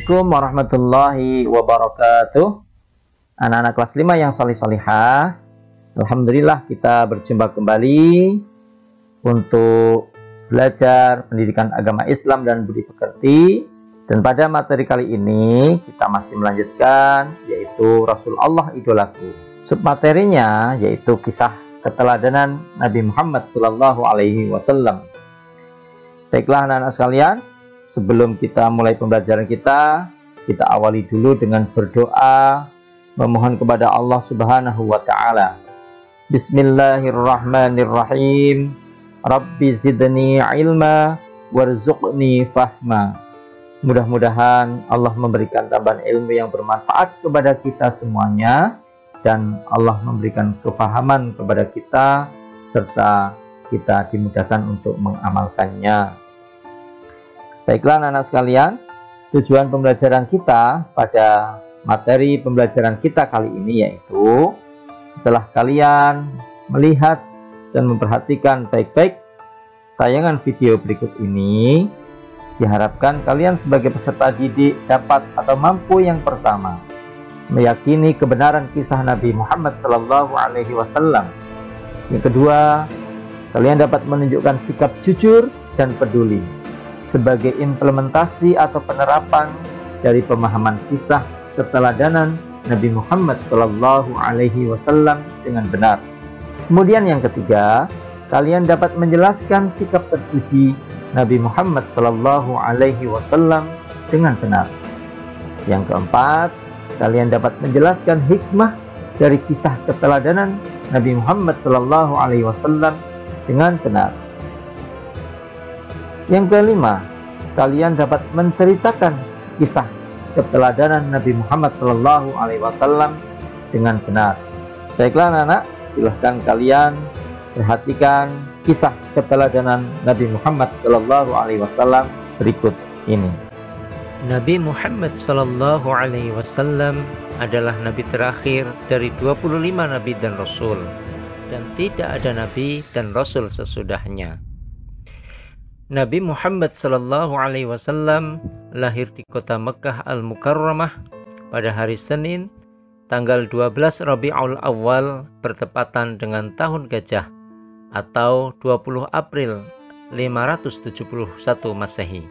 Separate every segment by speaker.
Speaker 1: Assalamualaikum warahmatullahi wabarakatuh. Anak-anak kelas 5 yang salih-salihah, alhamdulillah kita berjumpa kembali untuk belajar pendidikan agama Islam dan budi pekerti. Dan pada materi kali ini kita masih melanjutkan, yaitu Rasulullah idolaku. Submaterinya yaitu kisah keteladanan Nabi Muhammad SAW. Baiklah anak-anak sekalian, sebelum kita mulai pembelajaran kita awali dulu dengan berdoa, memohon kepada Allah Subhanahu wa Ta'ala. Bismillahirrahmanirrahim. Rabbi zidni ilma warzuqni fahma. Mudah-mudahan Allah memberikan tambahan ilmu yang bermanfaat kepada kita semuanya, dan Allah memberikan kefahaman kepada kita, serta kita dimudahkan untuk mengamalkannya. Baiklah anak-anak sekalian, tujuan pembelajaran kita pada materi pembelajaran kita kali ini yaitu setelah kalian melihat dan memperhatikan baik-baik tayangan video berikut ini, diharapkan kalian sebagai peserta didik dapat atau mampu yang pertama meyakini kebenaran kisah Nabi Muhammad SAW. Yang kedua, kalian dapat menunjukkan sikap jujur dan peduli sebagai implementasi atau penerapan dari pemahaman kisah keteladanan Nabi Muhammad SAW dengan benar. Kemudian yang ketiga, kalian dapat menjelaskan sikap terpuji Nabi Muhammad SAW dengan benar. Yang keempat, kalian dapat menjelaskan hikmah dari kisah keteladanan Nabi Muhammad SAW dengan benar. Yang kelima, kalian dapat menceritakan kisah keteladanan Nabi Muhammad SAW dengan benar. Baiklah anak-anak, silahkan kalian perhatikan kisah keteladanan Nabi Muhammad SAW berikut ini.
Speaker 2: Nabi Muhammad SAW adalah nabi terakhir dari 25 nabi dan rasul, dan tidak ada nabi dan rasul sesudahnya. Nabi Muhammad SAW lahir di kota Mekah Al-Mukarramah pada hari Senin, tanggal 12 Rabiul Awal bertepatan dengan tahun gajah atau 20 April 571 Masehi.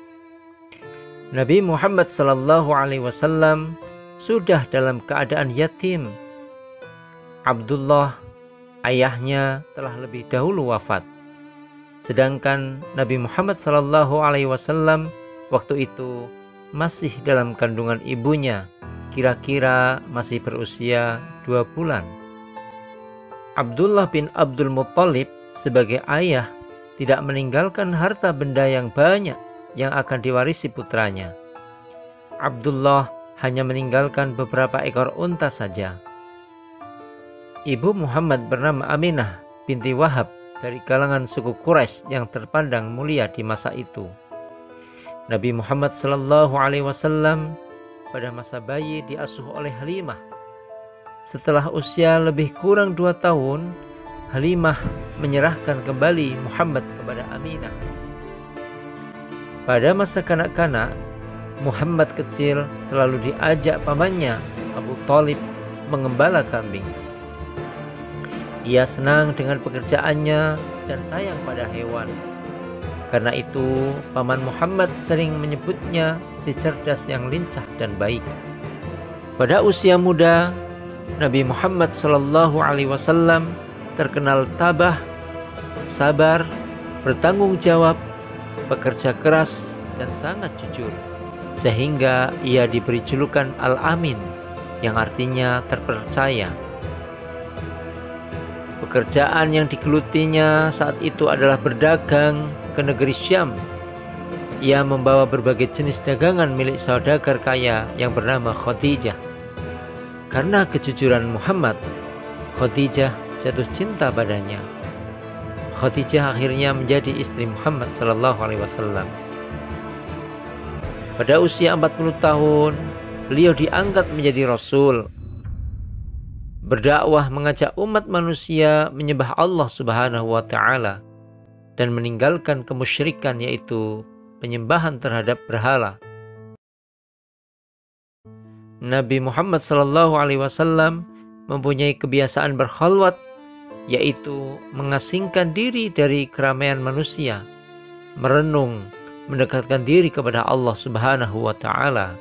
Speaker 2: Nabi Muhammad SAW sudah dalam keadaan yatim. Abdullah, ayahnya, telah lebih dahulu wafat. Sedangkan Nabi Muhammad SAW waktu itu masih dalam kandungan ibunya, kira-kira masih berusia 2 bulan. Abdullah bin Abdul Muttalib sebagai ayah tidak meninggalkan harta benda yang banyak yang akan diwarisi putranya. Abdullah hanya meninggalkan beberapa ekor unta saja. Ibu Muhammad bernama Aminah binti Wahab dari kalangan suku Quraisy yang terpandang mulia di masa itu. Nabi Muhammad SAW pada masa bayi diasuh oleh Halimah. Setelah usia lebih kurang 2 tahun, Halimah menyerahkan kembali Muhammad kepada Aminah. Pada masa kanak-kanak, Muhammad kecil selalu diajak pamannya Abu Thalib mengembala kambing. Ia senang dengan pekerjaannya dan sayang pada hewan. Karena itu, paman Muhammad sering menyebutnya si cerdas yang lincah dan baik. Pada usia muda, Nabi Muhammad SAW terkenal tabah, sabar, bertanggung jawab, bekerja keras, dan sangat jujur. Sehingga ia diberi julukan Al-Amin, yang artinya terpercaya. Pekerjaan yang digelutinya saat itu adalah berdagang ke negeri Syam. Ia membawa berbagai jenis dagangan milik saudagar kaya yang bernama Khadijah. Karena kejujuran Muhammad, Khadijah jatuh cinta padanya. Khadijah akhirnya menjadi istri Muhammad SAW. Pada usia 40 tahun, beliau diangkat menjadi Rasul. Berdakwah mengajak umat manusia menyembah Allah Subhanahu wa Ta'ala dan meninggalkan kemusyrikan, yaitu penyembahan terhadap berhala. Nabi Muhammad SAW mempunyai kebiasaan berkhalwat, yaitu mengasingkan diri dari keramaian manusia, merenung, mendekatkan diri kepada Allah Subhanahu wa Ta'ala.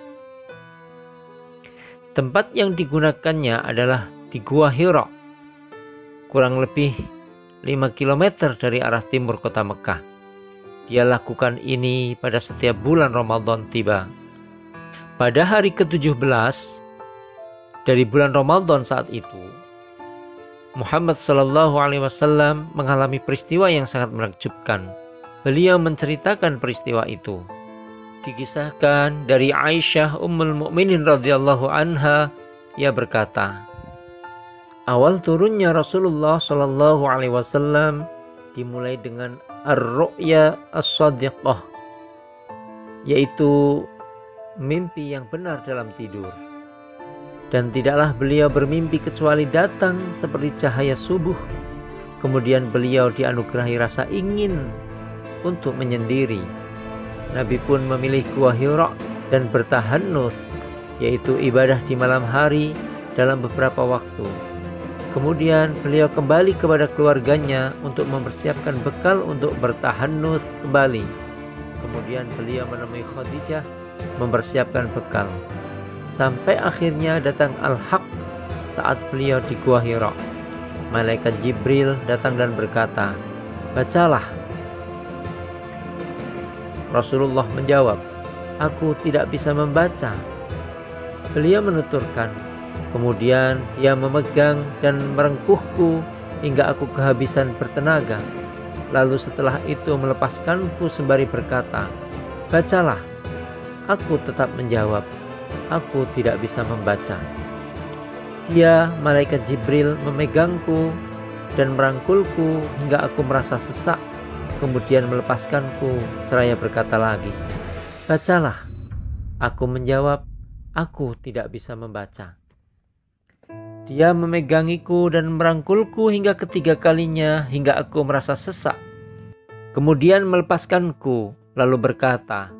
Speaker 2: Tempat yang digunakannya adalah di Gua Hira, kurang lebih 5 km dari arah timur kota Mekah. Dia lakukan ini pada setiap bulan Ramadan tiba. Pada hari ke-17 dari bulan Ramadan saat itu, Muhammad SAW mengalami peristiwa yang sangat menakjubkan. Beliau menceritakan peristiwa itu. Dikisahkan dari Aisyah Ummul Mukminin radhiyallahu anha, ia berkata, awal turunnya Rasulullah SAW dimulai dengan ar-ru'ya as-sadiqah, yaitu mimpi yang benar dalam tidur. Dan tidaklah beliau bermimpi kecuali datang seperti cahaya subuh. Kemudian beliau dianugerahi rasa ingin untuk menyendiri. Nabi pun memilih Gua Hira dan bertahannuts, yaitu ibadah di malam hari dalam beberapa waktu. Kemudian beliau kembali kepada keluarganya untuk mempersiapkan bekal untuk bertahannuts kembali. Kemudian beliau menemui Khadijah mempersiapkan bekal. Sampai akhirnya datang Al-Haq saat beliau di Gua Hira. Malaikat Jibril datang dan berkata, bacalah. Rasulullah menjawab, aku tidak bisa membaca. Beliau menuturkan, kemudian dia memegang dan merengkuhku hingga aku kehabisan bertenaga. Lalu setelah itu melepaskanku sembari berkata, bacalah. Aku tetap menjawab, aku tidak bisa membaca. Dia, malaikat Jibril, memegangku dan merangkulku hingga aku merasa sesak. Kemudian melepaskanku seraya berkata lagi, bacalah. Aku menjawab, aku tidak bisa membaca. Dia memegangiku dan merangkulku hingga ketiga kalinya hingga aku merasa sesak. Kemudian melepaskanku lalu berkata,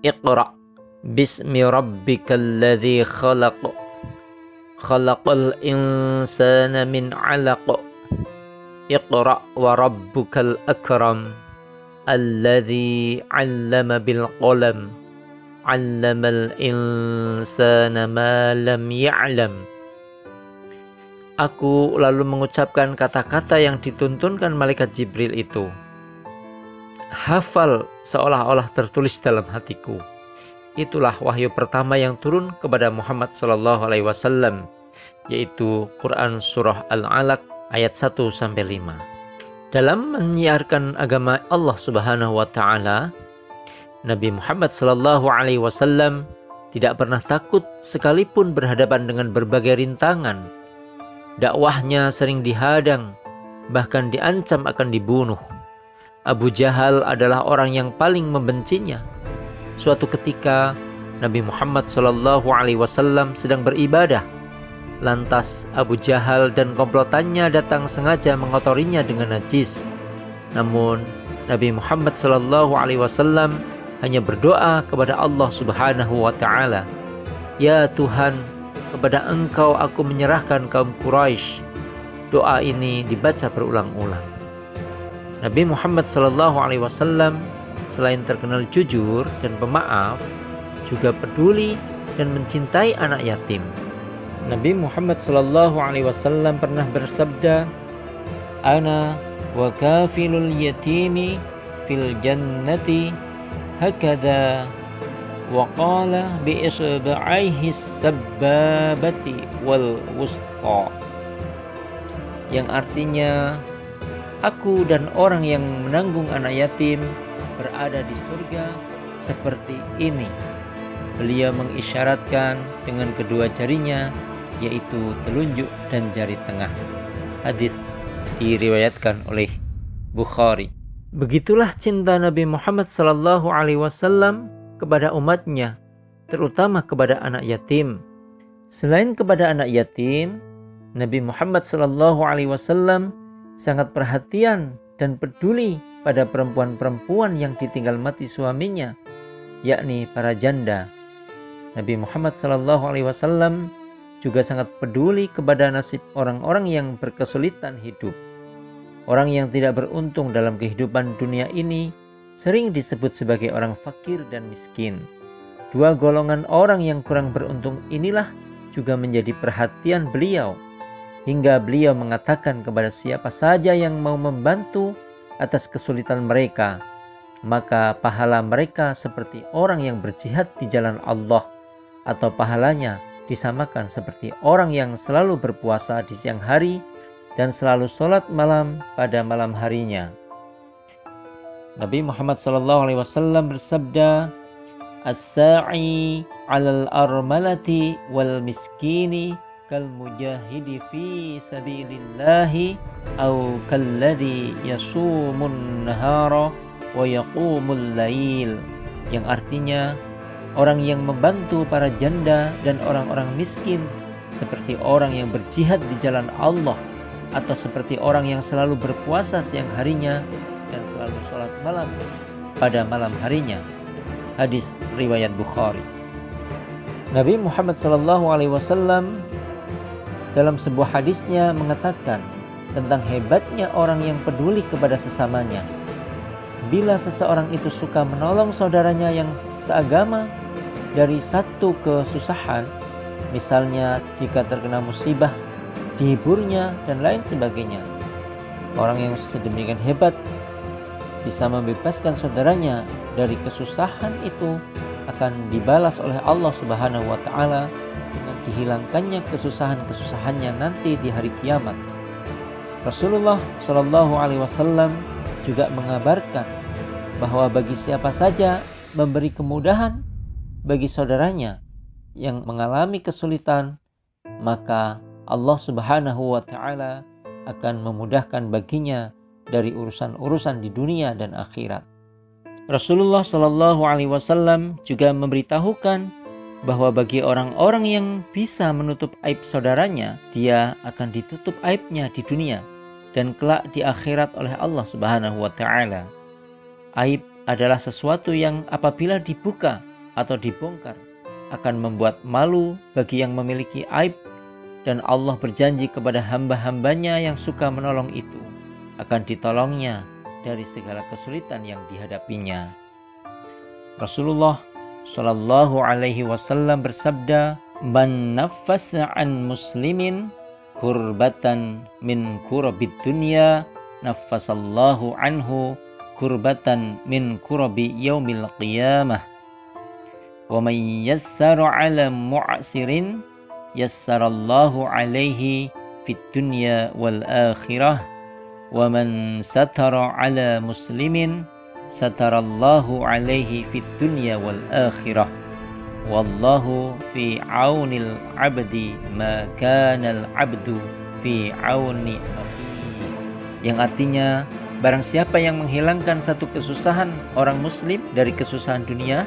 Speaker 2: Iqra bismi rabbikal ladzi khalaq, khalaqal insana min 'alaq. Iqra wa rabbukal akram, alladzi 'allama bil qalam, 'allamal insana ma lam ya'lam. Aku lalu mengucapkan kata-kata yang dituntunkan malaikat Jibril itu. Hafal seolah-olah tertulis dalam hatiku. Itulah wahyu pertama yang turun kepada Muhammad SAW, yaitu Quran Surah Al-Alaq ayat 1-5. Dalam menyiarkan agama Allah Subhanahu wa Ta'ala, Nabi Muhammad SAW tidak pernah takut sekalipun berhadapan dengan berbagai rintangan. Dakwahnya sering dihadang, bahkan diancam akan dibunuh. Abu Jahal adalah orang yang paling membencinya. Suatu ketika Nabi Muhammad SAW sedang beribadah. Lantas Abu Jahal dan komplotannya datang sengaja mengotorinya dengan najis. Namun Nabi Muhammad SAW hanya berdoa kepada Allah Subhanahu wa Ta'ala, ya Tuhan, kepada Engkau aku menyerahkan kaum Quraisy. Doa ini dibaca berulang-ulang. Nabi Muhammad SAW selain terkenal jujur dan pemaaf, juga peduli dan mencintai anak yatim. Nabi Muhammad SAW pernah bersabda, Ana wa kafilul yatimi fil jannati hakada, wa qala bi isba'aihi sabbabati wal wusta. Yang artinya, aku dan orang yang menanggung anak yatim berada di surga seperti ini. Beliau mengisyaratkan dengan kedua jarinya, yaitu telunjuk dan jari tengah. Hadits diriwayatkan oleh Bukhari. Begitulah cinta Nabi Muhammad SAW kepada umatnya, terutama kepada anak yatim. Selain kepada anak yatim, Nabi Muhammad SAW sangat perhatian dan peduli pada perempuan-perempuan yang ditinggal mati suaminya, yakni para janda. Nabi Muhammad SAW juga sangat peduli kepada nasib orang-orang yang berkesulitan hidup. Orang yang tidak beruntung dalam kehidupan dunia ini sering disebut sebagai orang fakir dan miskin. Dua golongan orang yang kurang beruntung inilah juga menjadi perhatian beliau, hingga beliau mengatakan kepada siapa saja yang mau membantu atas kesulitan mereka, maka pahala mereka seperti orang yang berjihad di jalan Allah, atau pahalanya disamakan seperti orang yang selalu berpuasa di siang hari dan selalu sholat malam pada malam harinya. Nabi Muhammad SAW bersabda, "As-sa'i 'alal armalati wal miskini kal mujahidi fi sabilillahi aw kalladhi yasumun nahara wa yaqumul lail." Yang artinya, orang yang membantu para janda dan orang-orang miskin seperti orang yang berjihad di jalan Allah, atau seperti orang yang selalu berpuasa siang harinya dan selalu sholat malam pada malam harinya. Hadis riwayat Bukhari. Nabi Muhammad SAW dalam sebuah hadisnya mengatakan tentang hebatnya orang yang peduli kepada sesamanya. Bila seseorang itu suka menolong saudaranya yang seagama dari satu kesusahan, misalnya jika terkena musibah, dihiburnya dan lain sebagainya, orang yang sedemikian hebat bisa membebaskan saudaranya dari kesusahan itu akan dibalas oleh Allah Subhanahu wa taala dengan dihilangkannya kesusahan-kesusahannya nanti di hari kiamat. Rasulullah Shallallahu alaihi wasallam juga mengabarkan bahwa bagi siapa saja memberi kemudahan bagi saudaranya yang mengalami kesulitan, maka Allah Subhanahu wa taala akan memudahkan baginya dari urusan-urusan di dunia dan akhirat. Rasulullah Shallallahu alaihi wasallam juga memberitahukan bahwa bagi orang-orang yang bisa menutup aib saudaranya, dia akan ditutup aibnya di dunia dan kelak di akhirat oleh Allah Subhanahu wa taala. Aib adalah sesuatu yang apabila dibuka atau dibongkar akan membuat malu bagi yang memiliki aib, dan Allah berjanji kepada hamba-hambanya yang suka menolong itu akan ditolongnya dari segala kesulitan yang dihadapinya. Rasulullah Shallallahu alaihi wasallam bersabda, "Man naffasa an muslimin kurbatan min kurabid dunya, naffasallahu anhu kurbatan min kurabi yaumil qiyamah. Wa man yassara 'ala mu'sirin yassarallahu alaihi fid dunya wal akhirah. Wa man satara 'ala muslimin satarallahu alaihi fid dunya wal akhirah. Wallahu fi 'aunil 'abdi ma kana al 'abdu fi 'auni akhihi." Yang artinya, barang siapa yang menghilangkan satu kesusahan orang muslim dari kesusahan dunia,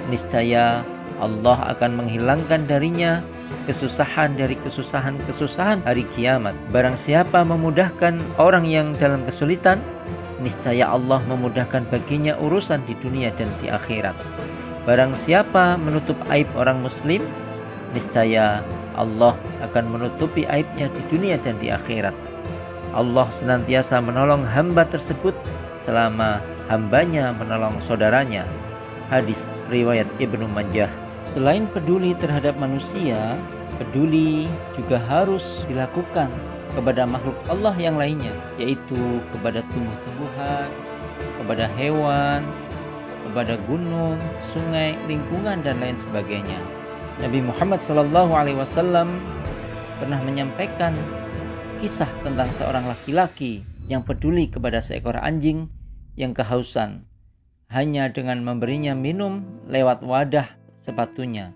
Speaker 2: niscaya Allah akan menghilangkan darinya kesusahan dari kesusahan-kesusahan hari kiamat. Barang siapa memudahkan orang yang dalam kesulitan, niscaya Allah memudahkan baginya urusan di dunia dan di akhirat. Barang siapa menutup aib orang muslim, niscaya Allah akan menutupi aibnya di dunia dan di akhirat. Allah senantiasa menolong hamba tersebut selama hambanya menolong saudaranya. Hadis riwayat Ibnu Majah. Selain peduli terhadap manusia, peduli juga harus dilakukan kepada makhluk Allah yang lainnya, yaitu kepada tumbuh-tumbuhan, kepada hewan, kepada gunung, sungai, lingkungan, dan lain sebagainya. Nabi Muhammad SAW pernah menyampaikan kisah tentang seorang laki-laki yang peduli kepada seekor anjing yang kehausan. Hanya dengan memberinya minum lewat wadah sepatunya,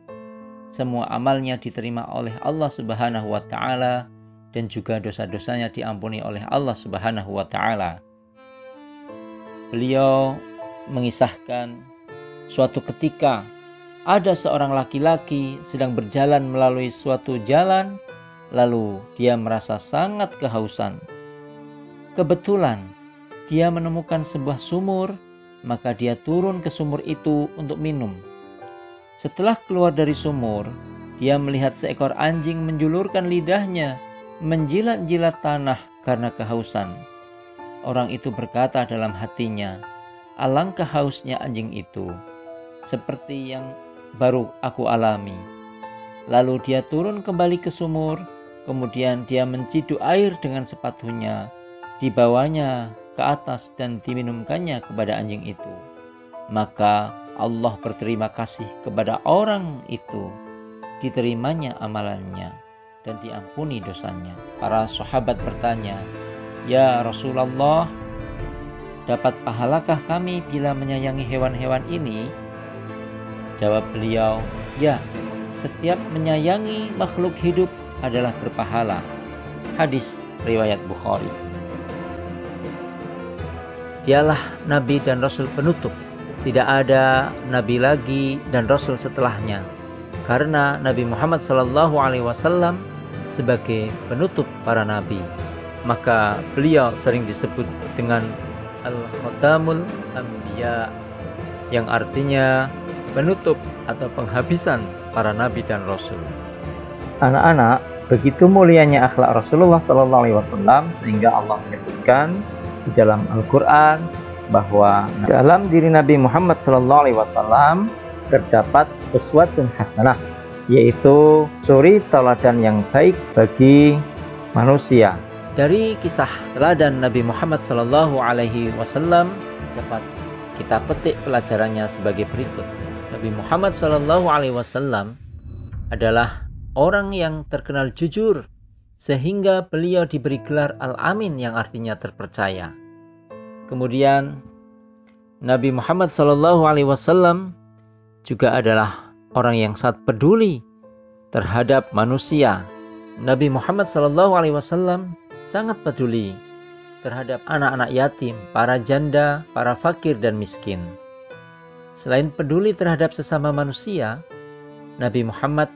Speaker 2: semua amalnya diterima oleh Allah Subhanahu wa taala, dan juga dosa-dosanya diampuni oleh Allah Subhanahu wa taala. Beliau mengisahkan suatu ketika ada seorang laki-laki sedang berjalan melalui suatu jalan, lalu dia merasa sangat kehausan. Kebetulan dia menemukan sebuah sumur, maka dia turun ke sumur itu untuk minum. Setelah keluar dari sumur, dia melihat seekor anjing menjulurkan lidahnya, menjilat-jilat tanah karena kehausan. Orang itu berkata dalam hatinya, alangkah hausnya anjing itu, seperti yang baru aku alami. Lalu dia turun kembali ke sumur, kemudian dia menciduk air dengan sepatunya, dibawanya ke atas dan diminumkannya kepada anjing itu. Maka Allah berterima kasih kepada orang itu, diterimanya amalannya dan diampuni dosanya. Para sahabat bertanya, ya Rasulullah, dapat pahalakah kami bila menyayangi hewan-hewan ini? Jawab beliau, ya, setiap menyayangi makhluk hidup adalah berpahala. Hadis riwayat Bukhari. Dialah Nabi dan Rasul penutup. Tidak ada Nabi lagi dan Rasul setelahnya. Karena Nabi Muhammad SAW sebagai penutup para Nabi, maka beliau sering disebut dengan Al-Khatamul Anbiya, yang artinya penutup atau penghabisan para Nabi dan Rasul.
Speaker 1: Anak-anak, begitu mulianya akhlak Rasulullah SAW sehingga Allah menyebutkan di dalam Al-Quran bahwa dalam diri Nabi Muhammad SAW terdapat uswatun hasanah, yaitu suri teladan yang baik bagi manusia.
Speaker 2: Dari kisah teladan Nabi Muhammad SAW dapat kita petik pelajarannya sebagai berikut. Nabi Muhammad SAW adalah orang yang terkenal jujur, sehingga beliau diberi gelar Al-Amin yang artinya terpercaya. Kemudian Nabi Muhammad SAW juga adalah orang yang sangat peduli terhadap manusia. Nabi Muhammad SAW sangat peduli terhadap anak-anak yatim, para janda, para fakir dan miskin. Selain peduli terhadap sesama manusia, Nabi Muhammad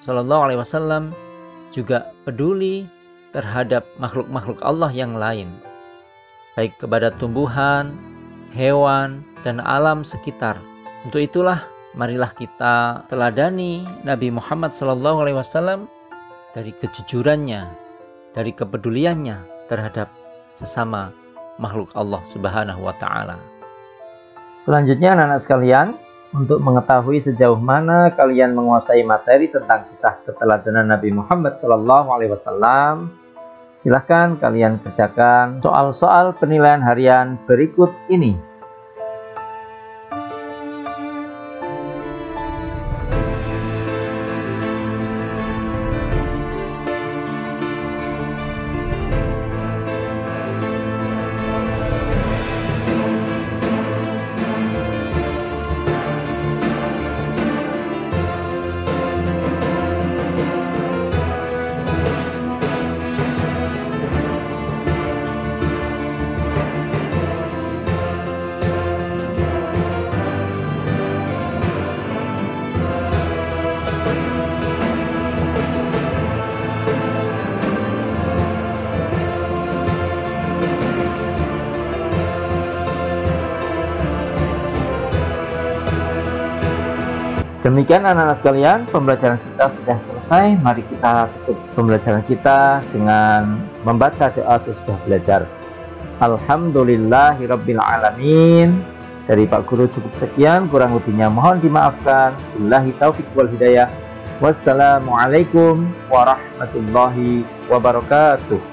Speaker 2: SAW juga peduli terhadap makhluk-makhluk Allah yang lain, baik kepada tumbuhan, hewan, dan alam sekitar. Untuk itulah marilah kita teladani Nabi Muhammad SAW dari kejujurannya, dari kepeduliannya terhadap sesama makhluk Allah Subhanahu wa Ta'ala.
Speaker 1: Selanjutnya anak-anak sekalian, untuk mengetahui sejauh mana kalian menguasai materi tentang kisah keteladanan Nabi Muhammad SAW, silahkan kalian kerjakan soal-soal penilaian harian berikut ini. Demikian anak-anak sekalian, pembelajaran kita sudah selesai. Mari kita tutup pembelajaran kita dengan membaca doa sesudah belajar. Alhamdulillahirabbil alamin. Dari Pak Guru cukup sekian, kurang lebihnya mohon dimaafkan. Billahi taufiq wal hidayah. Wassalamualaikum warahmatullahi wabarakatuh.